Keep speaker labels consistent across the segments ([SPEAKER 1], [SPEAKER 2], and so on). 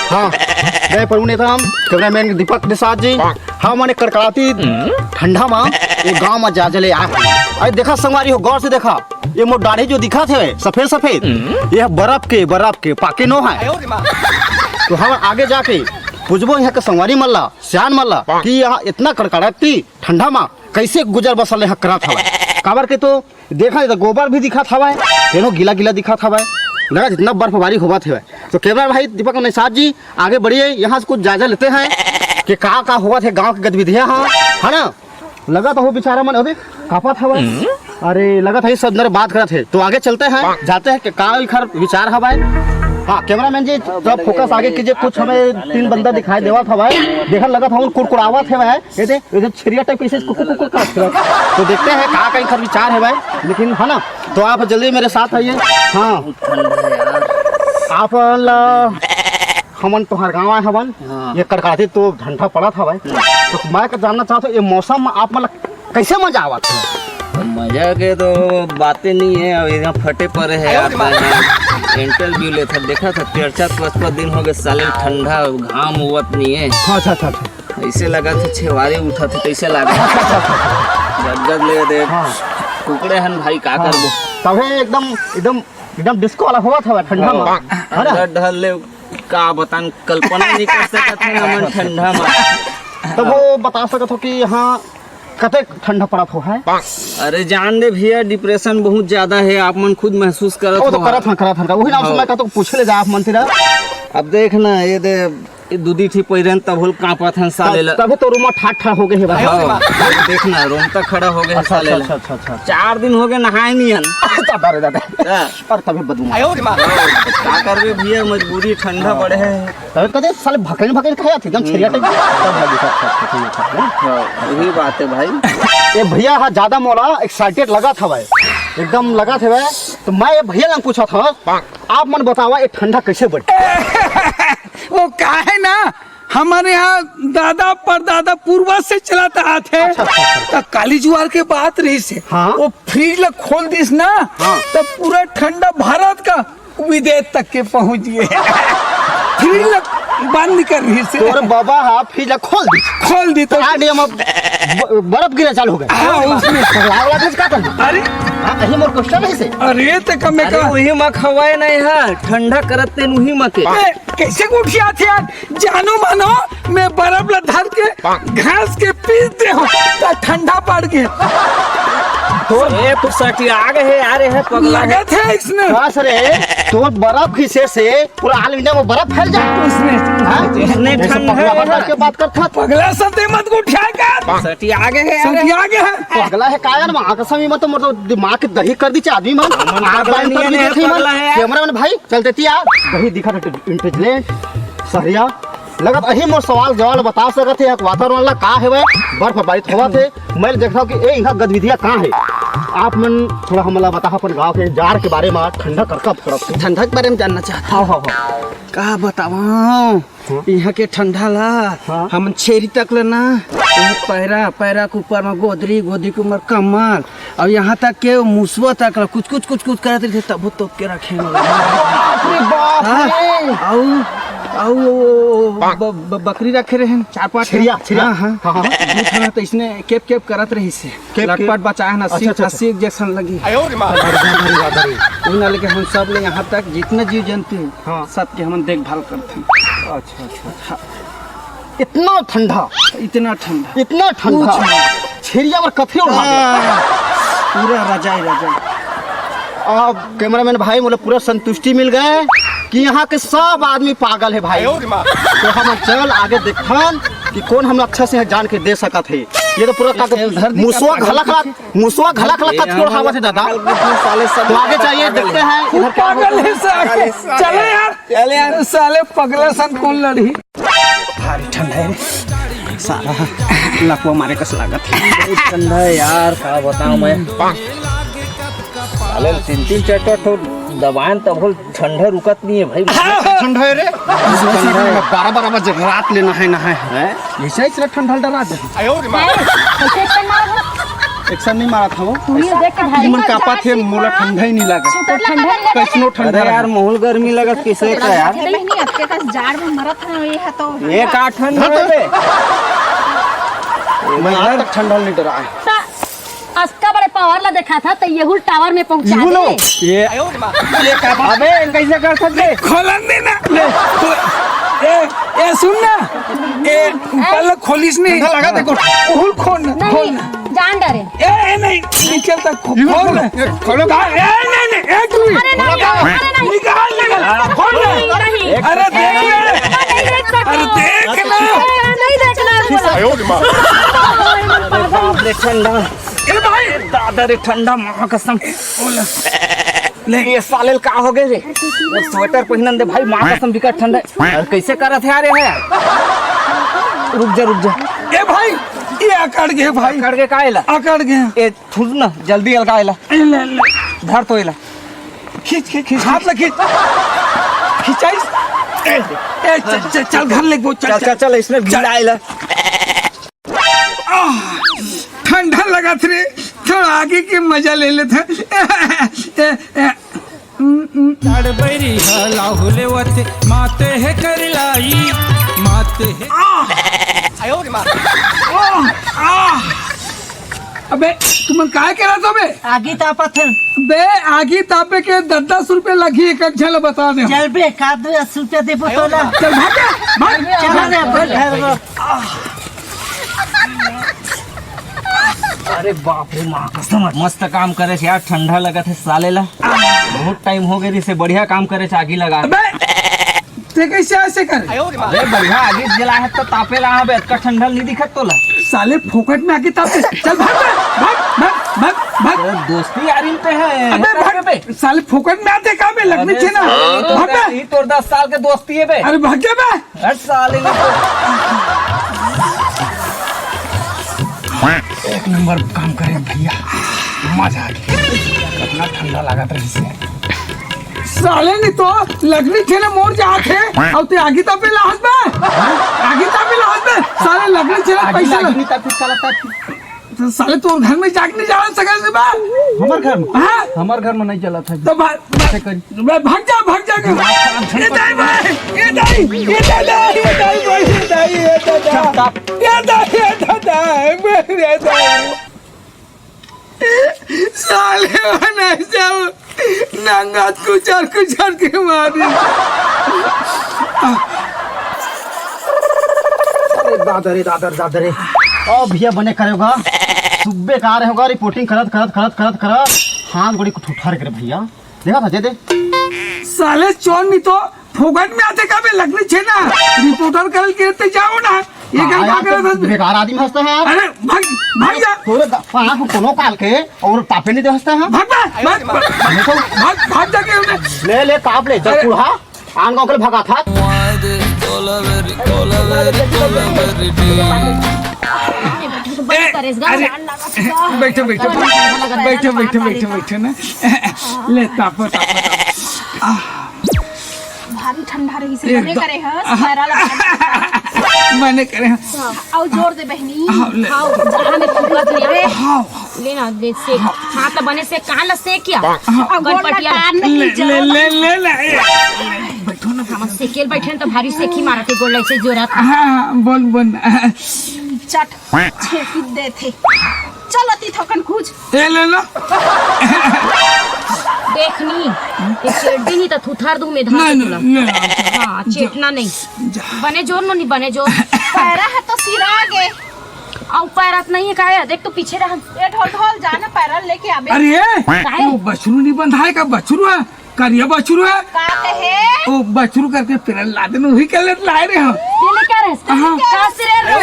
[SPEAKER 1] हाँ जय प्रभुनेतम कैमरामैन दीपक निषाद जी। हाँ मैंने कड़कड़ाती ठंडा में ये गांव में जा जले आए। अरे देखा संगवारी हो, गौर से देखा, ये मोर दाढ़ी जो दिखा थे सफेद सफेद, ये बर्फ के पाके नो है। तो हम आगे जाके पूछबो यहाँ के संगवारी मल्ला सियान मल्ला कि यहाँ इतना कड़कड़ाती ठंडा में कैसे गुजर बसल यहाँ करा था। काबर के तो देखा तो गोबर भी दिखा था, गीला गीला दिखा था, लगा जितना बर्फबारी हुआ थे। तो कैमरा भाई दीपक निषाद जी आगे बढ़िए, यहाँ से कुछ जायजा लेते हैं कि कहाँ हुआ थे गांव की गतिविधियाँ। हाँ है ना, लगा तो हो बेचारा मन अभी कापा था। अरे लगा था ये सब नर बात करा थे। तो आगे चलते हैं, जाते हैं कि कहाँ विचार हवा। हाँ कैमरामैन जी जब फोकस आगे कीजिए, कुछ हमें 3 बंदा दिखाई देवा था भाई, देखा लगा था उन कुड़कुड़ावा थे भाई, ये छिरिया टाइप कैसे कुकुर तो देखते हैं कहाँ कहीं खर विचार है भाई, लेकिन है ना। तो आप जल्दी मेरे साथ आइए। हाँ आप हमन तुम्हार गाँव आए हवन, ये कड़कड़ाती तो ठंडा पड़ा था भाई। तो मैं जानना चाहता हूँ ये मौसम में आप मतलब कैसे मजा आवा था?
[SPEAKER 2] मजा के तो बातें नहीं है, अब यहाँ फटे पड़े है। आता है इंटरव्यू ले था, देखा था 4-5 दिन हो गए साले, ठंडा घाम हुआत नहीं है।
[SPEAKER 1] अच्छा
[SPEAKER 2] ऐसे लगा था छेवारे उठा थे, कैसे लगा गदगद ले दे कुकड़े हन भाई, का करबो।
[SPEAKER 1] तभी एकदम डिस्को वाला हुआ था ठंडा में।
[SPEAKER 2] ढल ले का बतान, कल्पना नहीं कर सकते थे हम ठंडा में।
[SPEAKER 1] तब वो बता सकते हो कि यहाँ कते ठंडा पड़ा हो है?
[SPEAKER 2] अरे जान दे भैया, डिप्रेशन बहुत ज्यादा है, आप मन खुद महसूस करत हो।
[SPEAKER 1] तो करत था वही नाम से मैं कहता हूँ पूछ ले जा आप मन तेरा।
[SPEAKER 2] अब देख ना ये दे दूधी थी पहिरन तब होल कांपत हन साले,
[SPEAKER 1] तभी तो रूमा ठाठ हो गए है भाई।
[SPEAKER 2] देख ना रोम तक खड़ा हो गए साले।
[SPEAKER 1] अच्छा
[SPEAKER 2] 4 दिन हो गए नहाए नहीं हन।
[SPEAKER 1] दादा और तभी बदबू
[SPEAKER 2] क्या करबे भैया, मजबूरी, ठंडा पड़े है।
[SPEAKER 1] तभी कदे साले भकन खाया थी एकदम छिरिया टाइप।
[SPEAKER 2] यही बात है भाई।
[SPEAKER 1] ये भैया हाँ ज्यादा मोला एक्साइटेड लगा था भाई, एकदम लगा था भाई। तो मैं ये भैया ने पूछा था, आप मन बतावा ये ठंडा कैसे बढ़े?
[SPEAKER 3] वो का है ना, हमारे यहाँ दादा परदादा पूर्वज से चलाता आते। तो काली जुआर के बात रही से वो फ्रिज ला खोल दिस ना, तो पूरा ठंडा भारत का विदेश तक के पहुँच गए। फ्रिज ला बंद कर रही से
[SPEAKER 1] तोरे बाबा हाँ फ्रिज ला खोल दी तो बर्फ गिरे चालू हो गए। अरे मोर क्वेश्चन है से,
[SPEAKER 3] अरे तो कमे का
[SPEAKER 2] वही मक हवाए नहीं है, ठंडा करते वही मके
[SPEAKER 3] कैसे उठिया थे यार, जानो मानो मैं बर्फ ला धर के घास के पीस दे हूँ तो ठंडा पड़ गया।
[SPEAKER 2] तो ये तो सटी आ गए है, आ रहे हैं पगला
[SPEAKER 3] लगा था इसने।
[SPEAKER 1] बस रे तो बर्फ खींचे से पूरा आल इंडिया में बर्फ फैल जाए।
[SPEAKER 2] इसने ठंडा
[SPEAKER 1] के बात करता
[SPEAKER 3] पगला सते मत को उठाएगा,
[SPEAKER 2] सटी आ गए है,
[SPEAKER 3] सटी आ गया है।
[SPEAKER 1] पगला है कायर में आकसमी मत मतलब दिमाग के दही कर दी चे आदमी मन। कैमरा मैन भाई चलते थी यार दही दिखा इंटेलिजेंट सरिया लगत अही मोर सवाल जवाब बता सकते हैं। वातावरण ला का है वह बर्फबारी हुआ थे, मैं देख रहा हूँ कि यहाँ गतिविधियाँ कहाँ है। आप मन थोड़ा हमला बता अपन गाँव के जार के बारे में, ठंडा
[SPEAKER 2] ठंडा के बारे में जानना चाहता।
[SPEAKER 1] हाँ
[SPEAKER 2] का बतावा यहाँ के ठंडा ला हम छेरी तक लेना, पैरा के ऊपर में गोदरी के ऊपर कमल, और यहाँ तक के मुसवा तक कुछ करते थे तब तो के रखे बकरी रखे रहे 4-5
[SPEAKER 1] छिरिया
[SPEAKER 2] तो इसने केप करत रही से लटपट बचाए ना, सीख जैसन लगी लेके हम सब ले यहाँ तक जितने जीव जंतु सबके हम देखभाल करते हैं।
[SPEAKER 1] अच्छा इतना ठंडा छिरिया और कफी
[SPEAKER 2] पूरा रजाई।
[SPEAKER 1] अब कैमरामैन भाई मुझे पूरा संतुष्टि मिल गए कि यहाँ के सब आदमी पागल है भाई। तो हम चल आगे देखन कि कौन हम अच्छा से जान के दे सकत है। ये तो पूरा मुसवा घलक छोड़ हवा थे दादा। तो आगे चाहिए देखते हैं
[SPEAKER 3] पागल है साले। चले यार साले पगला सन कौन लड़ी।
[SPEAKER 2] भारी ठंडा है सारा लकवा मारे कस लागत है। ठंडा है यार, क्या बताऊं मैं। साले 3-4 दबाएं तब हो ठंडा रुकत नहीं है भाई।
[SPEAKER 1] ठंडा है रे 12 बजे रात लेना है ऐसा ठंडा डरा दे।
[SPEAKER 2] एक्शन नहीं मारा था वो
[SPEAKER 4] तू ये देख के भाई
[SPEAKER 2] मन कापा थे मोला ठंडा ही नहीं लगा
[SPEAKER 4] ठंडा
[SPEAKER 2] कैसनो ठंडा
[SPEAKER 5] अरे यार माहौल गर्मी लगत किसे का यार
[SPEAKER 4] नहीं आपके पास जाड़ में मरत है ये है तो
[SPEAKER 5] ये का ठंड है बे
[SPEAKER 2] मैं आज तक ठंडा नहीं डरा है
[SPEAKER 4] अस्का बड़े पावर ला देखा था तो ये टावर में पहुंचा दे
[SPEAKER 5] ये का अबे कैसे कर सकते
[SPEAKER 3] खोलन देना ले ए सुन ना ए पहले खोलिस नहीं
[SPEAKER 2] लगा देखो
[SPEAKER 3] खोल खोल खोल
[SPEAKER 4] नहीं जान डरे
[SPEAKER 3] ए नहीं निकल तक खोल
[SPEAKER 2] खोलो
[SPEAKER 3] ए नहीं एक मिनट
[SPEAKER 4] अरे नहीं
[SPEAKER 3] निकाल निकाल खोल
[SPEAKER 4] नहीं
[SPEAKER 3] अरे देख अरे देख ना
[SPEAKER 4] नहीं देखना
[SPEAKER 5] बाप रे ठंडा
[SPEAKER 3] ए भाई
[SPEAKER 5] दादा रे ठंडा मां कसम ले ये साले का हो गए रे वो स्वेटर पहनन दे भाई मां कसम बिकट ठंडा और कैसे करत है यार ये रुक जा
[SPEAKER 3] ए भाई ये अकड़ गए भाई
[SPEAKER 5] कर के काएला
[SPEAKER 3] अकड़ गए
[SPEAKER 5] ए थूर ना जल्दी अलगाएला
[SPEAKER 3] ले
[SPEAKER 5] धर तो एला
[SPEAKER 3] खींच हाथ लग खिंचाइस ए चल घर ले वो
[SPEAKER 5] चल इसमें भिड़ाएला
[SPEAKER 3] ठंडा लगा थे थोड़ा आगे के मजा ले लेते
[SPEAKER 6] बैरी लाहुले वते माते है करलाई माते है
[SPEAKER 3] अबे तुम काय करा था बे
[SPEAKER 7] आगे तापत है
[SPEAKER 3] बे आगे तापे के 10 रुपए लगी एक झल बता दे
[SPEAKER 7] चल बे का 10 रुपया दे पटोला
[SPEAKER 3] चल भाग
[SPEAKER 7] चला रे अपन घर में
[SPEAKER 5] अरे बाप रे मां कसम मस्त काम करे यार ठंडा लगा थे साले ला बहुत टाइम हो गए से बढ़िया काम करे आगी लगा
[SPEAKER 3] अबे ते कैसे ऐसे कर
[SPEAKER 5] अरे बढ़िया आगे जला है तो तापे ला है का ठंडा नहीं दिखत तोला
[SPEAKER 3] साले फोकट में आके तापे चल भाग
[SPEAKER 5] अरे दोस्ती यार इन पे है
[SPEAKER 3] अबे भाग साले फोकट में आते का बे लगने छे ना भाग बे
[SPEAKER 5] ये तो 10 साल के दोस्ती है बे
[SPEAKER 3] अरे भाग जा बे
[SPEAKER 5] हर साले ने
[SPEAKER 3] एक नंबर काम करे भैया मजा आ गया अपना ठंडा लगा था इससे साले ने तो लगनी थे ना मोर जा थे अब ते आगे तापे लाहस में आगे तापे लाहस में साले लगनी थे ना पैसा
[SPEAKER 5] नहीं तापी साला
[SPEAKER 3] तो साले तो घर में जागने जा सका से बा
[SPEAKER 2] हमार घर में
[SPEAKER 3] हां
[SPEAKER 2] हमार घर में नहीं चला था
[SPEAKER 3] तो भाग जा ये दाई भाई ये दाई मेरे दाई साले बना जाओ नांगात को चार के मार
[SPEAKER 1] अरे दादा रे ओ भैया बने करेगा सुबह का रहे होगा रिपोर्टिंग करत हाथ बड़ी कुछ उठा के भैया देखा था दे
[SPEAKER 3] साले चोर नहीं तो फोगट में आते का बे लगने छे ना रिपोर्टर कल करते जाओ ना ये क्या कर रहा था
[SPEAKER 1] बेकार आदमी हंसते हैं यार
[SPEAKER 3] अरे भाग जा
[SPEAKER 1] तोरे पाँच को कोनो काल के और तापे नहीं दे हंसते हैं
[SPEAKER 3] भाग जाके उन्हें
[SPEAKER 1] ले ताप ले जब कुड़ा आन गाँव के भगा था
[SPEAKER 3] बैठो ना ले तापो
[SPEAKER 4] भारी ठंडा रही से बने करे है पैरा लगा
[SPEAKER 3] मैंने करे
[SPEAKER 4] आओ जोर दे बहनी आओ जहां में फूला रे लेना दे से हाथ बने से कहां ल से क्या गणपटिया
[SPEAKER 3] ले
[SPEAKER 4] बैठो ना हम सेकेल बैठे तो भारी सेखी मारा के गोल ऐसे जोरा
[SPEAKER 3] हाँ बोल
[SPEAKER 4] चट छेकी दे थे चलती थकन कुछ
[SPEAKER 3] ले लो
[SPEAKER 4] देखनी ये चेड़ी नहीं तो थुथार दू में धार तुला हां चेटना नहीं बने जोर नो नहीं बने जोर पैरा है तो सिरा आगे आउ पैरात नहीं है काया देख तो पीछे रह ए ढोल जाना पैरा लेके आबे
[SPEAKER 3] अरे वो बछरू नहीं बंधा है का बछरू है करिया बछरू है
[SPEAKER 4] काते है
[SPEAKER 3] वो बछरू करके फिर लादे न वही कल लाए रे हम
[SPEAKER 4] ये ले क्या रहता है का सिरे रो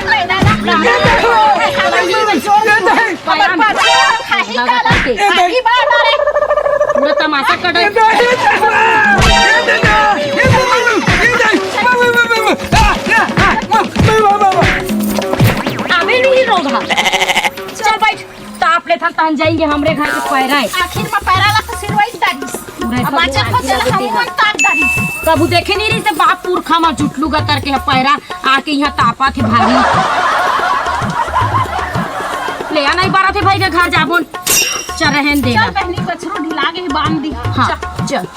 [SPEAKER 4] मैदान में जोर पैरा खाही काला आगे बार मारे पूरा तमाशा कर अबे नहीं रोगा चल बैठ ताप ले था तन जाएंगे हमरे घर के पैरा है आखिर में पैरा ला तो सिरवाई दादी अब बच्चा को चला हम मन ताप दादी कबू देखे नहीं रही से बाप पुरखा में जुटलू गा करके पैरा आके यहाँ तापा थे भारी ले आ नहीं बारा थे भाई के घर जाबोन चल रहन दे चल पहनी कछरू ढिला के बांध दी हाँ चल